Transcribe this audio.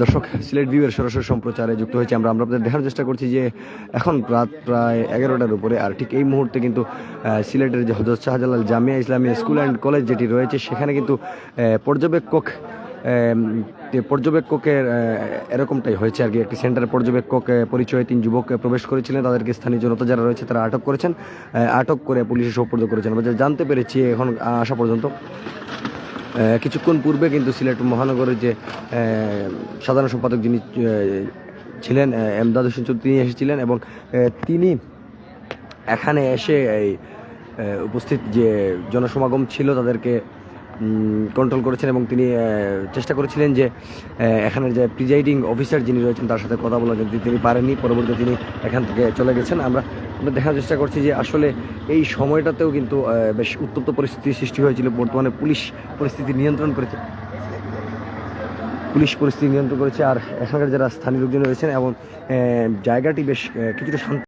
দর্শক, সিলেট ভিউয়ের সরাসরি সম্প্রচারে যুক্ত হয়েছে আমরা আপনাদের দেখার চেষ্টা করছি যে এখন রাত প্রায় 11টার উপরে। আর ঠিক এই মুহূর্তে কিন্তু সিলেটের যে Hazrat Shahjalal Jamia Islamia school and college যেটি রয়েছে সেখানে কিন্তু পর্যবেক্ষকের এরকমটাই হয়েছে আর কি। একটি সেন্টারের পর্যবেক্ষক পরিচয়ে 3 যুবক প্রবেশ করেছিলেন, তাদেরকে স্থানীয় জনতা যারা রয়েছে তারা আটক করেছেন, আটক করে পুলিশে সোপর্দ করেছেন। আমরা যা জানতে পেরেছি এখন আসা পর্যন্ত কিছুক্ষণ পূর্বে কিন্তু সিলেট মহানগরের যে সাধারণ সম্পাদক যিনি ছিলেন এমদাদ হোসেন চৌধুরী, তিনি এসেছিলেন এবং তিনি এখানে এসে এই উপস্থিত যে জনসমাগম ছিল তাদেরকে কন্ট্রোল করেছেন এবং তিনি চেষ্টা করেছিলেন যে এখানের যে প্রিজাইডিং অফিসার যিনি রয়েছেন তার সাথে কথা বলার জন্য তিনি পারেননি। পরবর্তীতে তিনি এখান থেকে চলে গেছেন। আমরা দেখার চেষ্টা করছি যে আসলে এই সময়টাতেও কিন্তু বেশ উত্তপ্ত পরিস্থিতির সৃষ্টি হয়েছিল। বর্তমানে পুলিশ পরিস্থিতি নিয়ন্ত্রণ করেছে আর এখানকার যারা স্থানীয় লোকজন রয়েছেন এবং জায়গাটি বেশ কিছুটা শান্ত।